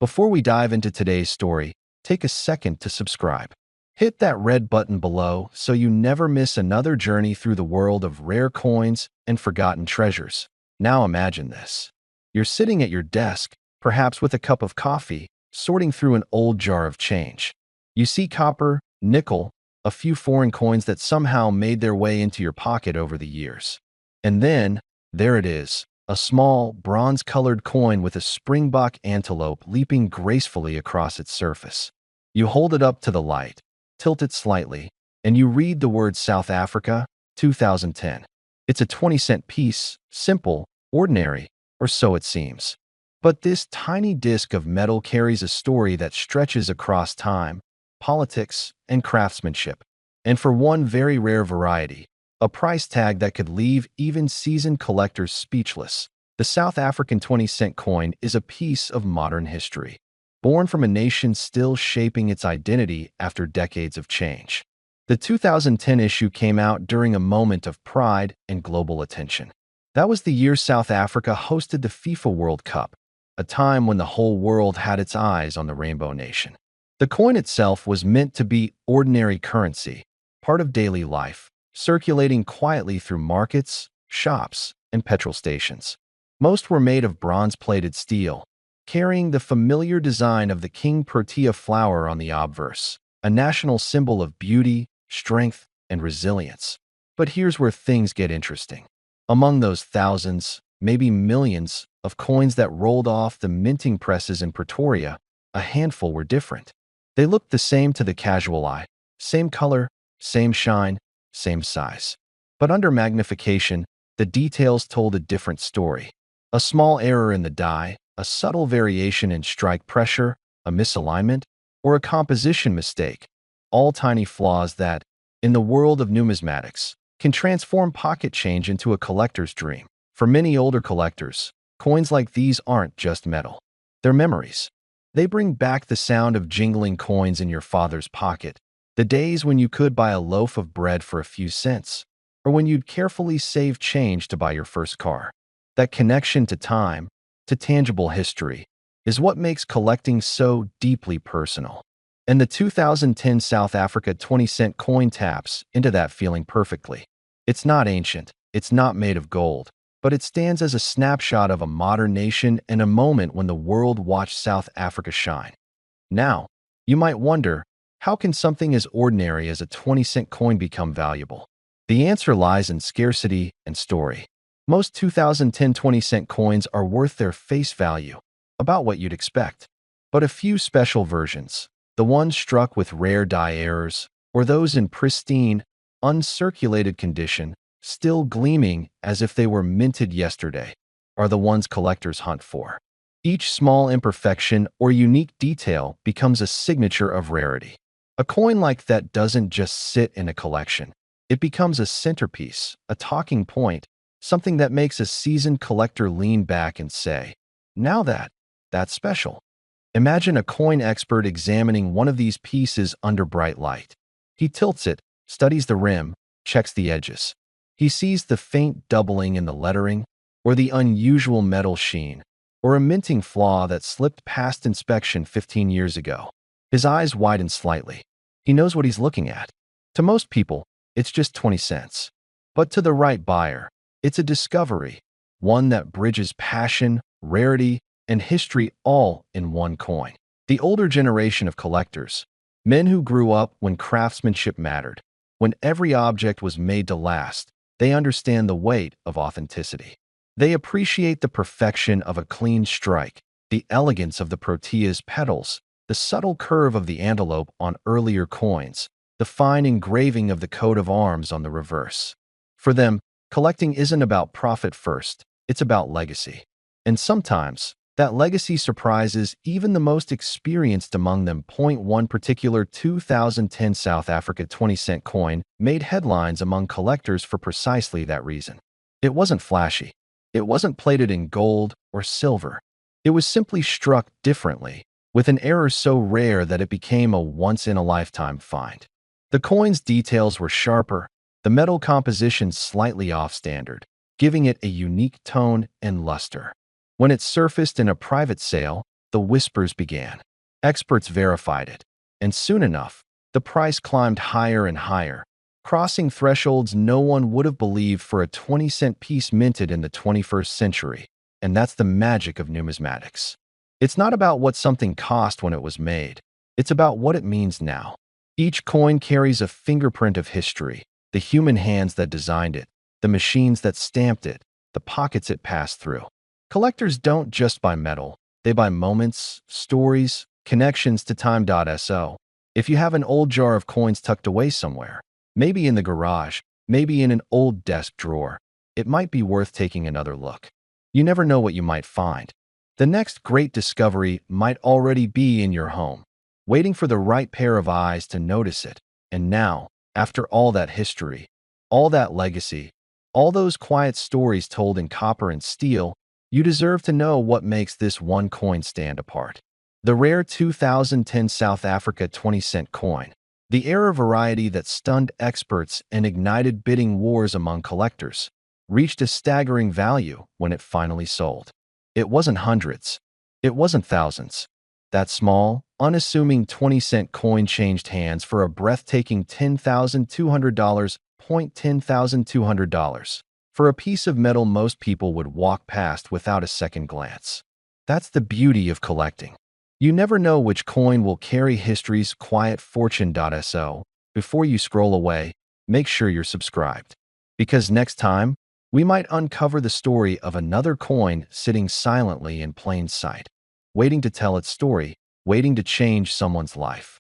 Before we dive into today's story, take a second to subscribe. Hit that red button below so you never miss another journey through the world of rare coins and forgotten treasures. Now imagine this. You're sitting at your desk, perhaps with a cup of coffee, sorting through an old jar of change. You see copper, nickel, a few foreign coins that somehow made their way into your pocket over the years. And then, there it is, a small, bronze-colored coin with a springbok antelope leaping gracefully across its surface. You hold it up to the light, tilt it slightly, and you read the word South Africa, 2010. It's a 20-cent piece, simple, ordinary, or so it seems. But this tiny disc of metal carries a story that stretches across time, politics, and craftsmanship. And for one very rare variety, a price tag that could leave even seasoned collectors speechless, the South African 20-cent coin is a piece of modern history, born from a nation still shaping its identity after decades of change. The 2010 issue came out during a moment of pride and global attention. That was the year South Africa hosted the FIFA World Cup, a time when the whole world had its eyes on the Rainbow Nation. The coin itself was meant to be ordinary currency, part of daily life, circulating quietly through markets, shops, and petrol stations. Most were made of bronze-plated steel, carrying the familiar design of the King Protea flower on the obverse, a national symbol of beauty, strength, and resilience. But here's where things get interesting. Among those thousands, maybe millions, of coins that rolled off the minting presses in Pretoria, a handful were different. They looked the same to the casual eye, same color, same shine, same size. But under magnification, the details told a different story. A small error in the die, a subtle variation in strike pressure, a misalignment, or a composition mistake, all tiny flaws that, in the world of numismatics, can transform pocket change into a collector's dream. For many older collectors, coins like these aren't just metal. They're memories. They bring back the sound of jingling coins in your father's pocket, the days when you could buy a loaf of bread for a few cents, or when you'd carefully save change to buy your first car. That connection to time, to tangible history, is what makes collecting so deeply personal. And the 2010 South Africa 20-cent coin taps into that feeling perfectly. It's not ancient, it's not made of gold, but it stands as a snapshot of a modern nation and a moment when the world watched South Africa shine. Now, you might wonder, how can something as ordinary as a 20-cent coin become valuable? The answer lies in scarcity and story. Most 2010 20-cent coins are worth their face value, about what you'd expect. But a few special versions, the ones struck with rare die errors, or those in pristine, uncirculated condition, still gleaming as if they were minted yesterday, are the ones collectors hunt for. Each small imperfection or unique detail becomes a signature of rarity. A coin like that doesn't just sit in a collection. It becomes a centerpiece, a talking point, something that makes a seasoned collector lean back and say, "Now that's special." Imagine a coin expert examining one of these pieces under bright light. He tilts it, studies the rim, checks the edges. He sees the faint doubling in the lettering, or the unusual metal sheen, or a minting flaw that slipped past inspection 15 years ago. His eyes widen slightly. He knows what he's looking at. To most people, it's just 20 cents. But to the right buyer, it's a discovery, one that bridges passion, rarity, and history all in one coin. The older generation of collectors, men who grew up when craftsmanship mattered, when every object was made to last, they understand the weight of authenticity. They appreciate the perfection of a clean strike, the elegance of the Protea's petals, the subtle curve of the antelope on earlier coins, the fine engraving of the coat of arms on the reverse. For them, collecting isn't about profit first, it's about legacy. And sometimes, that legacy surprises even the most experienced among them. One particular 2010 South Africa 20-cent coin made headlines among collectors for precisely that reason. It wasn't flashy. It wasn't plated in gold or silver. It was simply struck differently, with an error so rare that it became a once-in-a-lifetime find. The coin's details were sharper, the metal composition slightly off-standard, giving it a unique tone and luster. When it surfaced in a private sale, the whispers began. Experts verified it, and soon enough, the price climbed higher and higher, crossing thresholds no one would have believed for a 20-cent piece minted in the 21st century. And that's the magic of numismatics. It's not about what something cost when it was made. It's about what it means now. Each coin carries a fingerprint of history, the human hands that designed it, the machines that stamped it, the pockets it passed through. Collectors don't just buy metal, they buy moments, stories, connections to time.so. If you have an old jar of coins tucked away somewhere, maybe in the garage, maybe in an old desk drawer, it might be worth taking another look. You never know what you might find. The next great discovery might already be in your home, waiting for the right pair of eyes to notice it. And now, after all that history, all that legacy, all those quiet stories told in copper and steel, you deserve to know what makes this one coin stand apart. The rare 2010 South Africa 20-cent coin, the rare variety that stunned experts and ignited bidding wars among collectors, reached a staggering value when it finally sold. It wasn't hundreds. It wasn't thousands. That small, unassuming 20-cent coin changed hands for a breathtaking $10,200, $10,200, for a piece of metal most people would walk past without a second glance. That's the beauty of collecting. You never know which coin will carry history's quiet fortune.so. Before you scroll away, make sure you're subscribed. Because next time, we might uncover the story of another coin sitting silently in plain sight, waiting to tell its story, waiting to change someone's life.